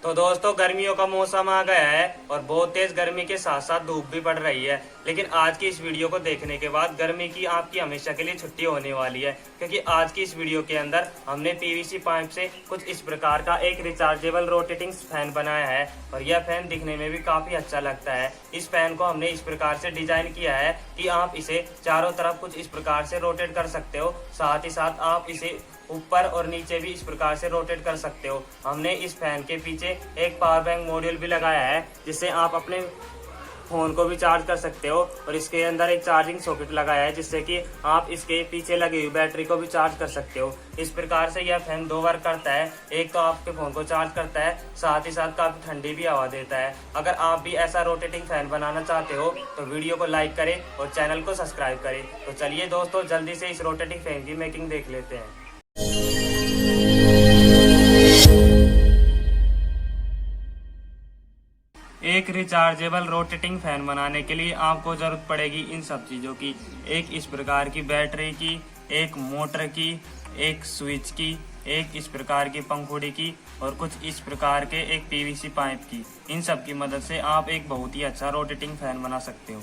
तो दोस्तों गर्मियों का मौसम आ गया है और बहुत तेज गर्मी के साथ साथ धूप भी पड़ रही है। लेकिन आज की इस वीडियो को देखने के बाद गर्मी की आपकी हमेशा के लिए छुट्टी होने वाली है, क्योंकि आज की इस वीडियो के अंदर हमने पीवीसी पाइप से कुछ इस प्रकार का एक रिचार्जेबल रोटेटिंग फैन बनाया है और यह फैन दिखने में भी काफी अच्छा लगता है। इस फैन को हमने इस प्रकार से डिजाइन किया है कि आप इसे चारों तरफ कुछ इस प्रकार से रोटेट कर सकते हो, साथ ही साथ आप इसे ऊपर और नीचे भी इस प्रकार से रोटेट कर सकते हो। हमने इस फैन के पीछे एक पावर बैंक मॉड्यूल भी लगाया है, जिससे आप अपने फोन को भी चार्ज कर सकते हो और इसके अंदर एक चार्जिंग सॉकेट लगाया है, जिससे कि आप इसके पीछे लगी हुई बैटरी को भी चार्ज कर सकते हो। इस प्रकार से यह फैन दो बार करता है, एक तो आपके फोन को चार्ज करता है, साथ ही साथ काफी ठंडी भी हवा देता है। अगर आप भी ऐसा रोटेटिंग फैन बनाना चाहते हो तो वीडियो को लाइक करें और चैनल को सब्सक्राइब करें। तो चलिए दोस्तों जल्दी से इस रोटेटिंग फैन की मेकिंग देख लेते हैं। एक रिचार्जेबल रोटेटिंग फैन बनाने के लिए आपको जरूरत पड़ेगी इन सब चीजों की। एक इस प्रकार की बैटरी की, एक मोटर की, एक स्विच की, एक इस प्रकार की पंखुड़ी की और कुछ इस प्रकार के एक पीवीसी पाइप की। इन सब की मदद से आप एक बहुत ही अच्छा रोटेटिंग फैन बना सकते हो।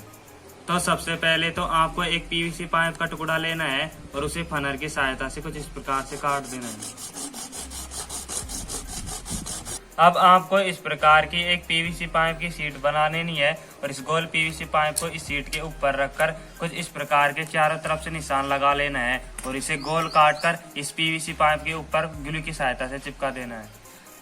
तो सबसे पहले तो आपको एक पीवीसी पाइप का टुकड़ा लेना है और उसे फनर की सहायता से कुछ इस प्रकार से काट देना है। अब आपको इस प्रकार की एक पीवीसी पाइप की शीट बना लेनी है और इस गोल पीवीसी पाइप को इस शीट के ऊपर रखकर कुछ इस प्रकार के चारों तरफ से निशान लगा लेना है और इसे गोल काटकर इस पीवीसी पाइप के ऊपर ग्लू की सहायता से चिपका देना है।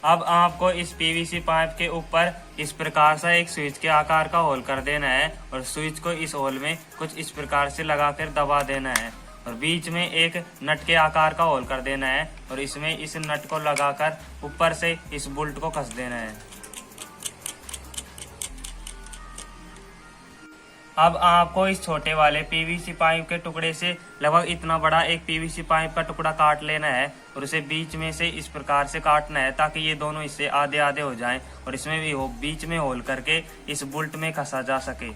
अब आपको इस पीवीसी पाइप के ऊपर इस प्रकार से एक स्विच के आकार का होल कर देना है और स्विच को इस होल में कुछ इस प्रकार से लगाकर दबा देना है और बीच में एक नट के आकार का होल कर देना है और इसमें इस नट को लगाकर ऊपर से इस बोल्ट को कस देना है। अब आपको इस छोटे वाले पीवीसी पाइप के टुकड़े से लगभग इतना बड़ा एक पीवीसी पाइप का टुकड़ा काट लेना है और उसे बीच में से इस प्रकार से काटना है ताकि ये दोनों हिस्से आधे आधे हो जाएं और इसमें भी बीच में होल करके इस बोल्ट में कसा जा सके।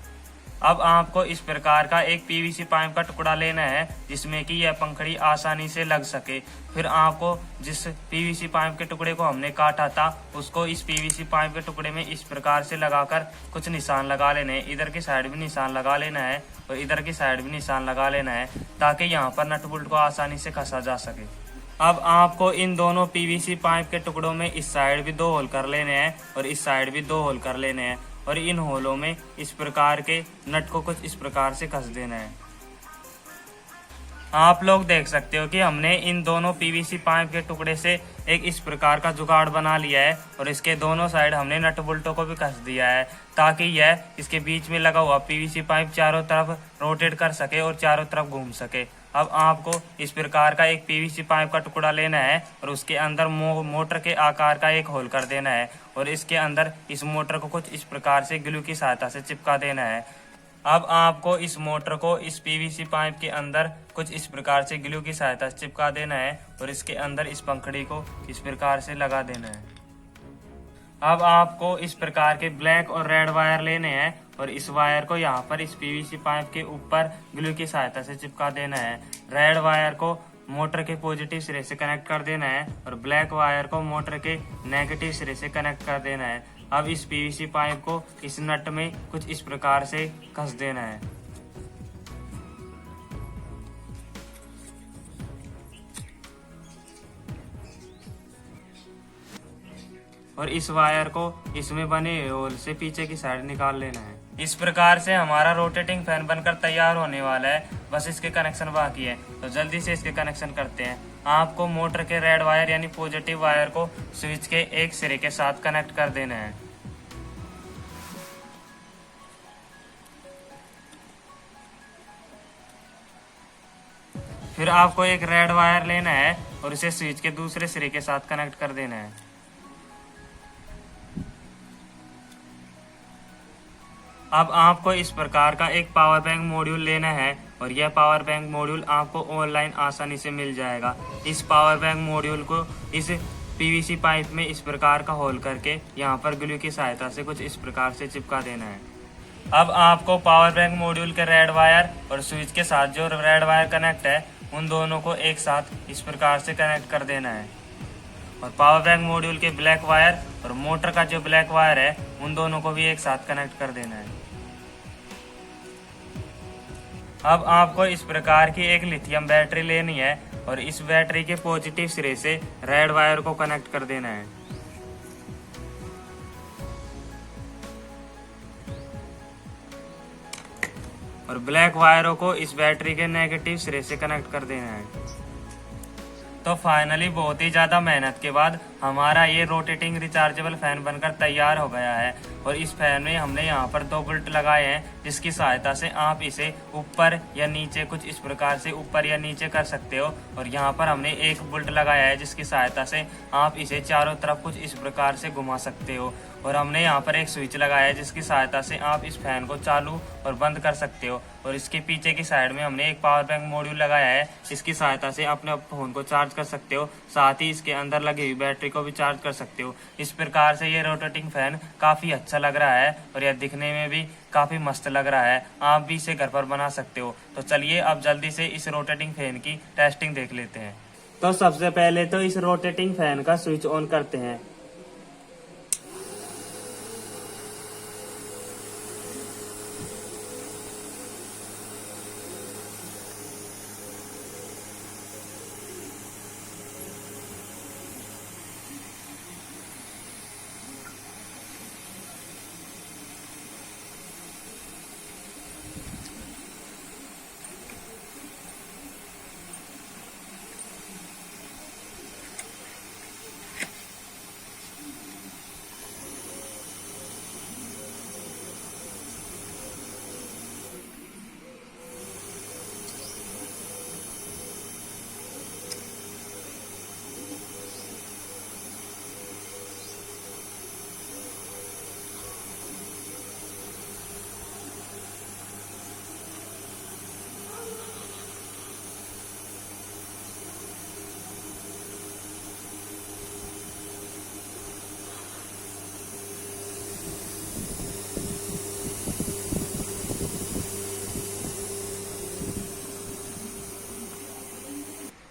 अब आपको इस प्रकार का एक पीवीसी पाइप का टुकड़ा लेना है जिसमें कि यह पंखड़ी आसानी से लग सके। फिर आपको जिस पीवीसी पाइप के टुकड़े को हमने काटा था उसको इस पीवीसी पाइप के टुकड़े में इस प्रकार से लगाकर कुछ निशान लगा लेने हैं। इधर की साइड भी निशान लगा लेना है और इधर की साइड भी निशान लगा लेना है ताकि यहाँ पर नट बोल्ट को आसानी से कसा जा सके। अब आपको इन दोनों पीवीसी पाइप के टुकड़ों में इस साइड भी दो होल कर लेने हैं और इस साइड भी दो होल कर लेने हैं और इन होलों में इस प्रकार के नट को कुछ इस प्रकार से कस देना है। आप लोग देख सकते हो कि हमने इन दोनों पीवीसी पाइप के टुकड़े से एक इस प्रकार का जुगाड़ बना लिया है और इसके दोनों साइड हमने नट बोल्टों को भी कस दिया है ताकि यह इसके बीच में लगा हुआ पीवीसी पाइप चारों तरफ रोटेट कर सके और चारों तरफ घूम सके। अब आपको इस प्रकार का एक पीवीसी पाइप का टुकड़ा लेना है और उसके अंदर मोटर के आकार का एक होल कर देना है और इसके अंदर इस मोटर को कुछ इस प्रकार से ग्लू की सहायता से चिपका देना है। अब आपको इस मोटर को इस पीवीसी पाइप के अंदर कुछ इस प्रकार से ग्लू की सहायता से चिपका देना है और इसके अंदर इस पंखड़ी को इस प्रकार से लगा देना है। अब आपको इस प्रकार के ब्लैक और रेड वायर लेने हैं और इस वायर को यहाँ पर इस पीवीसी पाइप के ऊपर ग्लू की सहायता से चिपका देना है। रेड वायर को मोटर के पॉजिटिव सिरे से कनेक्ट कर देना है और ब्लैक वायर को मोटर के नेगेटिव सिरे से कनेक्ट कर देना है। अब इस पीवीसी पाइप को इस नट में कुछ इस प्रकार से कस देना है। और इस वायर को इसमें बने होल से पीछे की साइड निकाल लेना है। इस प्रकार से हमारा रोटेटिंग फैन बनकर तैयार होने वाला है, बस इसके कनेक्शन बाकी है। तो जल्दी से इसके कनेक्शन करते हैं। आपको मोटर के रेड वायर यानी पॉजिटिव वायर को स्विच के एक सिरे के साथ कनेक्ट कर देना है। फिर आपको एक रेड वायर लेना है और इसे स्विच के दूसरे सिरे के साथ कनेक्ट कर देना है। अब आपको इस प्रकार का एक पावर बैंक मॉड्यूल लेना है और यह पावर बैंक मॉड्यूल आपको ऑनलाइन आसानी से मिल जाएगा। इस पावर बैंक मॉड्यूल को इस पीवीसी पाइप में इस प्रकार का होल करके यहाँ पर ग्लू की सहायता से कुछ इस प्रकार से चिपका देना है। अब आपको पावर बैंक मॉड्यूल के रेड वायर और स्विच के साथ जो रेड वायर कनेक्ट है उन दोनों को एक साथ इस प्रकार से कनेक्ट कर देना है। और पावर बैंक मॉड्यूल के ब्लैक वायर और मोटर का जो ब्लैक वायर है उन दोनों को भी एक साथ कनेक्ट कर देना है। अब आपको इस प्रकार की एक लिथियम बैटरी लेनी है और इस बैटरी के पॉजिटिव सिरे से रेड वायर को कनेक्ट कर देना है। और ब्लैक वायरों को इस बैटरी के नेगेटिव सिरे से कनेक्ट कर देना है। तो फाइनली बहुत ही ज़्यादा मेहनत के बाद हमारा ये रोटेटिंग रिचार्जेबल फैन बनकर तैयार हो गया है। और इस फैन में हमने यहाँ पर 2 बोल्ट लगाए हैं, जिसकी सहायता से आप इसे ऊपर या नीचे कुछ इस प्रकार से ऊपर या नीचे कर सकते हो। और यहाँ पर हमने 1 बोल्ट लगाया है, जिसकी सहायता से आप इसे चारों तरफ कुछ इस प्रकार से घुमा सकते हो। और हमने यहाँ पर एक स्विच लगाया है, जिसकी सहायता से आप इस फैन को चालू और बंद कर सकते हो। और इसके पीछे की साइड में हमने एक पावर बैंक मॉड्यूल लगाया है, जिसकी सहायता से अपने फोन को चार्ज कर सकते हो। साथ ही इसके अंदर लगी हुई बैटरी को भी चार्ज कर सकते हो। इस प्रकार से ये रोटेटिंग फैन काफी अच्छा लग रहा है और यह दिखने में भी काफी मस्त लग रहा है। आप भी इसे घर पर बना सकते हो। तो चलिए अब जल्दी से इस रोटेटिंग फैन की टेस्टिंग देख लेते हैं। तो सबसे पहले तो इस रोटेटिंग फैन का स्विच ऑन करते हैं।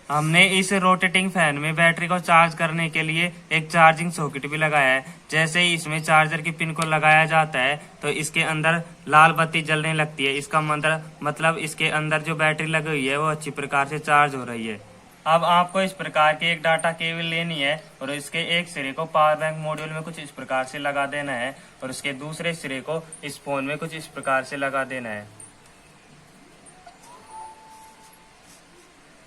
हमने इस रोटेटिंग फैन में बैटरी को चार्ज करने के लिए एक चार्जिंग सॉकेट भी लगाया है। जैसे ही इसमें चार्जर की पिन को लगाया जाता है तो इसके अंदर लाल बत्ती जलने लगती है। इसका मतलब इसके अंदर जो बैटरी लगी हुई है वो अच्छी प्रकार से चार्ज हो रही है। अब आपको इस प्रकार की एक डाटा केबल लेनी है और इसके एक सिरे को पावर बैंक मॉड्यूल में कुछ इस प्रकार से लगा देना है और इसके दूसरे सिरे को इस फोन में कुछ इस प्रकार से लगा देना है।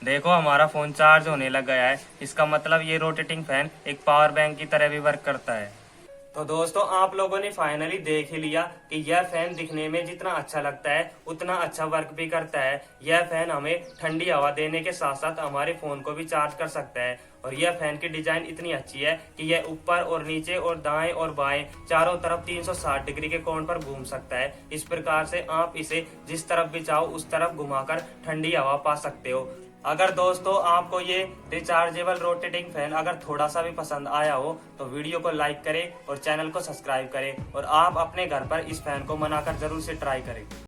देखो हमारा फोन चार्ज होने लग गया है। इसका मतलब ये रोटेटिंग फैन एक पावर बैंक की तरह भी वर्क करता है। तो दोस्तों आप लोगों ने फाइनली देख ही लिया कि यह फैन दिखने में जितना अच्छा लगता है उतना अच्छा वर्क भी करता है। यह फैन हमें ठंडी हवा देने के साथ साथ हमारे फोन को भी चार्ज कर सकता है। और यह फैन की डिजाइन इतनी अच्छी है कि यह ऊपर और नीचे और दाएं और बाएं चारों तरफ 360 डिग्री के कोण पर घूम सकता है। इस प्रकार से आप इसे जिस तरफ भी चाहो उस तरफ घुमाकर ठंडी हवा पा सकते हो। अगर दोस्तों आपको ये रिचार्जेबल रोटेटिंग फैन अगर थोड़ा सा भी पसंद आया हो तो वीडियो को लाइक करें और चैनल को सब्सक्राइब करें और आप अपने घर पर इस फैन को बनाकर जरूर से ट्राई करें।